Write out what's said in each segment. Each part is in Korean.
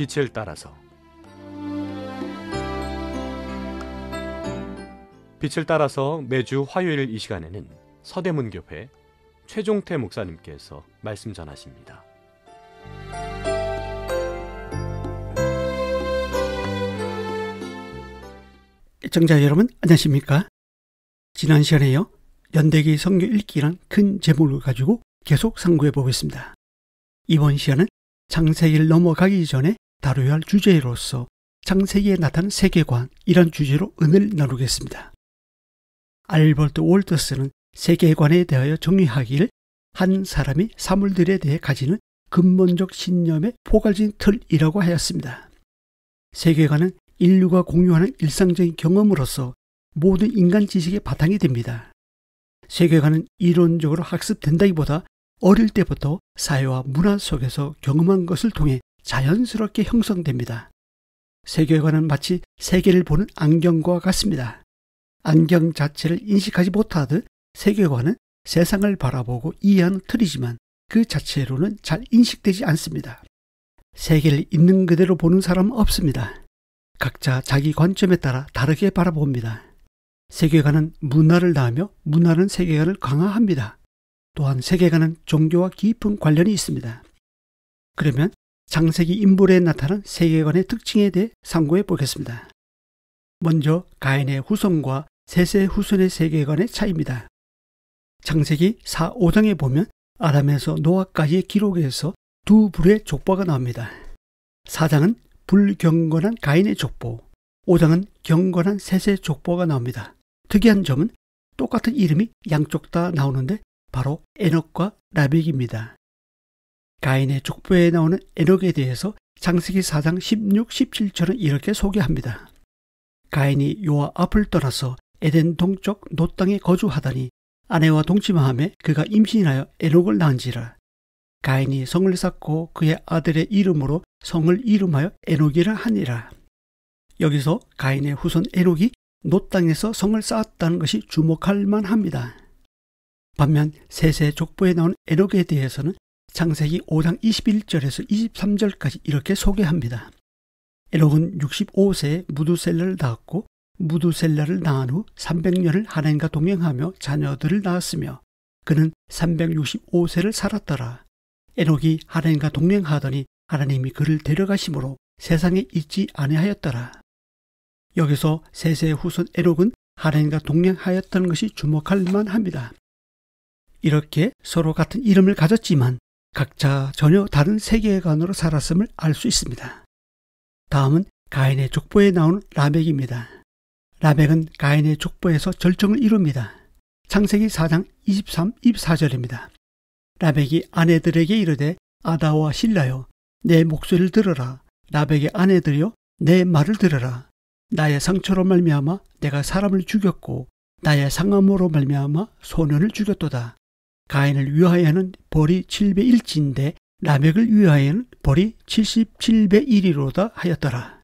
빛을 따라서. 빛을 따라서 매주 화요일 이 시간에는 서대문교회 최종태 목사님께서 말씀 전하십니다. 시청자 여러분 안녕하십니까? 지난 시간에요, 연대기 성경 읽기란 큰 제목을 가지고 계속 상고해 보겠습니다. 이번 시간은 창세기를 넘어가기 전에 다뤄야 할 주제로서 창세기에 나타난 세계관, 이런 주제로 은혜를 나누겠습니다. 알버트 월터스는 세계관에 대하여 정의하기를 한 사람이 사물들에 대해 가지는 근본적 신념의 포괄적인 틀이라고 하였습니다. 세계관은 인류가 공유하는 일상적인 경험으로서 모든 인간 지식의 바탕이 됩니다. 세계관은 이론적으로 학습된다기보다 어릴 때부터 사회와 문화 속에서 경험한 것을 통해 자연스럽게 형성됩니다. 세계관은 마치 세계를 보는 안경과 같습니다. 안경 자체를 인식하지 못하듯 세계관은 세상을 바라보고 이해하는 틀이지만 그 자체로는 잘 인식되지 않습니다. 세계를 있는 그대로 보는 사람은 없습니다. 각자 자기 관점에 따라 다르게 바라봅니다. 세계관은 문화를 낳으며 문화는 세계관을 강화합니다. 또한 세계관은 종교와 깊은 관련이 있습니다. 그러면 창세기 인물에 나타난 세계관의 특징에 대해 상고해 보겠습니다. 먼저 가인의 후손과 셋의 후손의 세계관의 차이입니다. 창세기 4, 5장에 보면 아담에서 노아까지의 기록에서 두 불의 족보가 나옵니다. 4장은 불경건한 가인의 족보, 5장은 경건한 셋의 족보가 나옵니다. 특이한 점은 똑같은 이름이 양쪽 다 나오는데 바로 에녹과 라멕입니다. 가인의 족보에 나오는 에녹에 대해서 창세기 4장 16, 17절은 이렇게 소개합니다. 가인이 요와 앞을 떠나서 에덴 동쪽 놋 땅에 거주하더니 아내와 동침하며 그가 임신하여 에녹을 낳은지라. 가인이 성을 쌓고 그의 아들의 이름으로 성을 이름하여 에녹이라 하니라. 여기서 가인의 후손 에녹이 놋 땅에서 성을 쌓았다는 것이 주목할 만합니다. 반면 셋의 족보에 나온 에녹에 대해서는 창세기 5장 21절에서 23절까지 이렇게 소개합니다. 에녹은 65세에 무두셀라를 낳았고 무두셀라를 낳은 후 300년을 하란과 동행하며 자녀들을 낳았으며 그는 365세를 살았더라. 에녹이 하란과 동행하더니 하나님이 그를 데려가심으로 세상에 있지 아니하였더라. 여기서 셋의 후손 에녹은 하란과 동행하였다는 것이 주목할 만합니다. 이렇게 서로 같은 이름을 가졌지만 각자 전혀 다른 세계관으로 살았음을 알 수 있습니다. 다음은 가인의 족보에 나오는 라멕입니다. 라멕은 가인의 족보에서 절정을 이룹니다. 창세기 4장 23, 24절입니다. 라멕이 아내들에게 이르되 아다와 실라여 내 목소리를 들으라. 라멕의 아내들여 내 말을 들으라. 나의 상처로 말미암아 내가 사람을 죽였고 나의 상함으로 말미암아 소년을 죽였도다. 가인을 위하여는 벌이 701지인데 라멕을 위하여는 벌이 77배 1이로다 하였더라.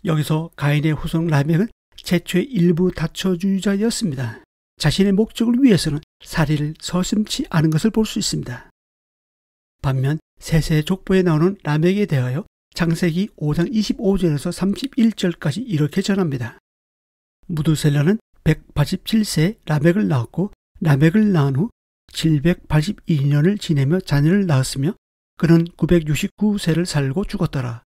여기서 가인의 후손 라멕은 최초의 일부 다처주의자였습니다. 자신의 목적을 위해서는 살인을 서슴지 않은 것을 볼 수 있습니다. 반면 셋의 족보에 나오는 라멕에 대하여 창세기 5장 25절에서 31절까지 이렇게 전합니다. 무두셀라는 187세에 라멕을 낳았고 라멕을 낳은 후 782년을 지내며 자녀를 낳았으며 그는 969세를 살고 죽었더라.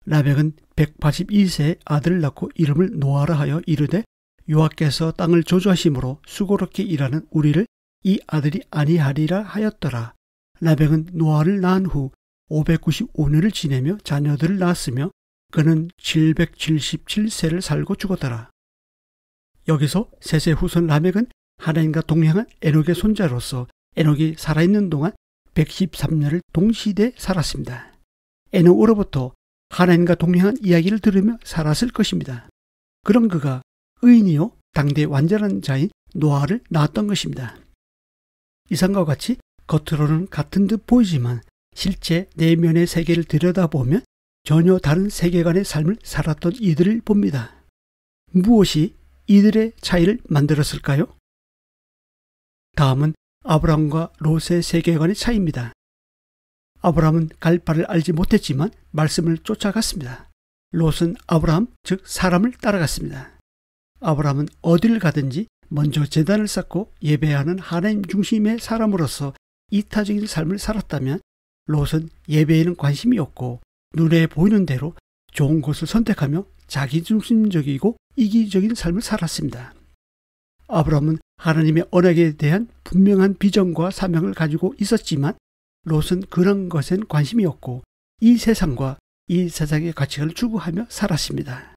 라멕은 182세에 아들을 낳고 이름을 노아라 하여 이르되 여호와께서 땅을 저주하심으로 수고롭게 일하는 우리를 이 아들이 아니하리라 하였더라. 라멕은 노아를 낳은 후 595년을 지내며 자녀들을 낳았으며 그는 777세를 살고 죽었더라. 여기서 셋의 후손 라멕은 하나님과 동행한 에녹의 손자로서 에녹이 살아있는 동안 113년을 동시대에 살았습니다. 에녹으로부터 하나님과 동행한 이야기를 들으며 살았을 것입니다. 그런 그가 의인이요 당대 완전한 자인 노아를 낳았던 것입니다. 이상과 같이 겉으로는 같은 듯 보이지만 실제 내면의 세계를 들여다보면 전혀 다른 세계관의 삶을 살았던 이들을 봅니다. 무엇이 이들의 차이를 만들었을까요? 다음은 아브라함과 롯의 세계관의 차이입니다. 아브라함은 갈 바를 알지 못했지만 말씀을 쫓아갔습니다. 롯은 아브라함, 즉 사람을 따라갔습니다. 아브라함은 어디를 가든지 먼저 제단을 쌓고 예배하는 하나님 중심의 사람으로서 이타적인 삶을 살았다면, 롯은 예배에는 관심이 없고 눈에 보이는 대로 좋은 곳을 선택하며 자기중심적이고 이기적인 삶을 살았습니다. 아브라함은 하나님의 언약에 대한 분명한 비전과 사명을 가지고 있었지만, 롯은 그런 것엔 관심이 없고 이 세상과 이 세상의 가치를 추구하며 살았습니다.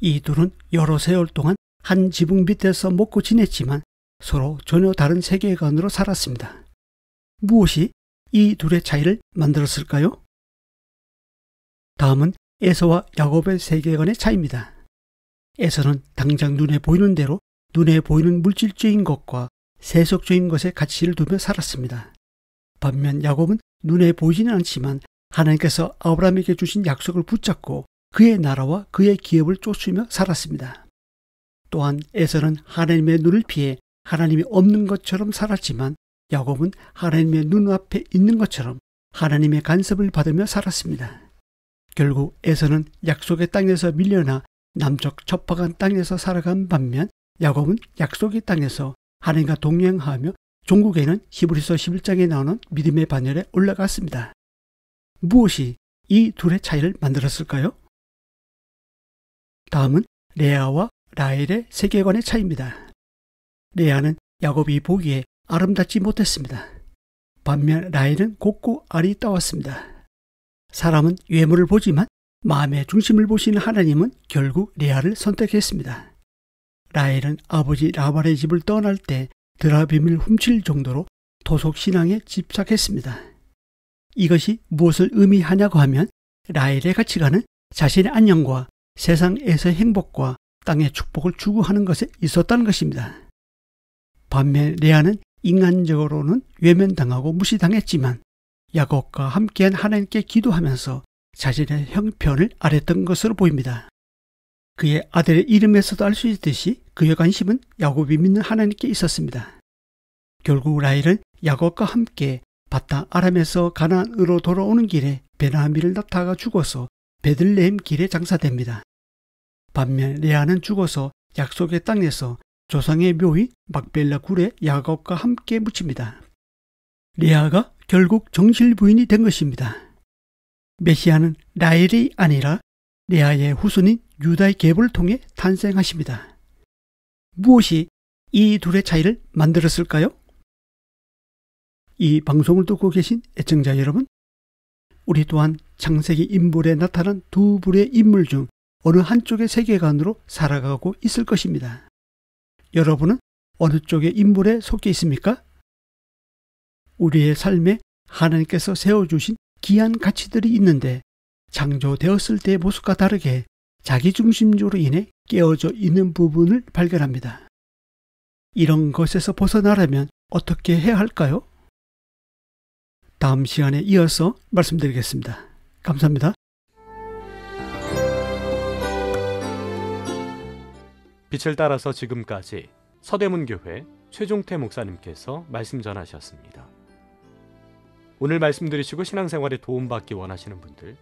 이 둘은 여러 세월 동안 한 지붕 밑에서 먹고 지냈지만 서로 전혀 다른 세계관으로 살았습니다. 무엇이 이 둘의 차이를 만들었을까요? 다음은 에서와 야곱의 세계관의 차이입니다. 에서는 당장 눈에 보이는 대로 눈에 보이는 물질적인 것과 세속적인 것에 가치를 두며 살았습니다. 반면 야곱은 눈에 보이지는 않지만 하나님께서 아브라함에게 주신 약속을 붙잡고 그의 나라와 그의 기업을 쫓으며 살았습니다. 또한 에서는 하나님의 눈을 피해 하나님이 없는 것처럼 살았지만, 야곱은 하나님의 눈앞에 있는 것처럼 하나님의 간섭을 받으며 살았습니다. 결국 에서는 약속의 땅에서 밀려나 남쪽 첩박한 땅에서 살아간 반면, 야곱은 약속의 땅에서 하나님과 동행하며 종국에는 히브리서 11장에 나오는 믿음의 반열에 올라갔습니다. 무엇이 이 둘의 차이를 만들었을까요? 다음은 레아와 라헬의 세계관의 차이입니다. 레아는 야곱이 보기에 아름답지 못했습니다. 반면 라헬은 곱고 알이 따왔습니다. 사람은 외모를 보지만 마음의 중심을 보시는 하나님은 결국 레아를 선택했습니다. 라헬은 아버지 라반의 집을 떠날 때 드라빔을 훔칠 정도로 토속 신앙에 집착했습니다. 이것이 무엇을 의미하냐고 하면, 라헬의 가치관은 자신의 안녕과 세상에서의 행복과 땅의 축복을 추구하는 것에 있었다는 것입니다. 반면 레아는 인간적으로는 외면당하고 무시당했지만 야곱과 함께한 하나님께 기도하면서 자신의 형편을 아뢰던 것으로 보입니다. 그의 아들의 이름에서도 알 수 있듯이 그의 관심은 야곱이 믿는 하나님께 있었습니다. 결국 라헬은 야곱과 함께 바타 아람에서 가나안으로 돌아오는 길에 베나미를 낳다가 죽어서 베들레헴 길에 장사됩니다. 반면 레아는 죽어서 약속의 땅에서 조상의 묘인 막벨라 굴에 야곱과 함께 묻힙니다. 레아가 결국 정실 부인이 된 것입니다. 메시아는 라헬이 아니라 레아의 후손인 유다의 계보를 통해 탄생하십니다. 무엇이 이 둘의 차이를 만들었을까요? 이 방송을 듣고 계신 애청자 여러분, 우리 또한 창세기 인물에 나타난 두 부류의 인물 중 어느 한쪽의 세계관으로 살아가고 있을 것입니다. 여러분은 어느 쪽의 인물에 속해 있습니까? 우리의 삶에 하나님께서 세워주신 귀한 가치들이 있는데 창조되었을 때의 모습과 다르게 자기중심적으로 인해 깨어져 있는 부분을 발견합니다. 이런 것에서 벗어나려면 어떻게 해야 할까요? 다음 시간에 이어서 말씀드리겠습니다. 감사합니다. 빛을 따라서 지금까지 서대문교회 최종태 목사님께서 말씀 전하셨습니다. 오늘 말씀 들으시고 신앙생활에 도움받기 원하시는 분들,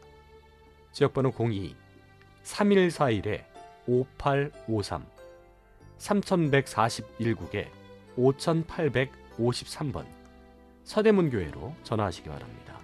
지역번호 02-3141-5853 3141국에 5853번 서대문교회로 전화하시기 바랍니다.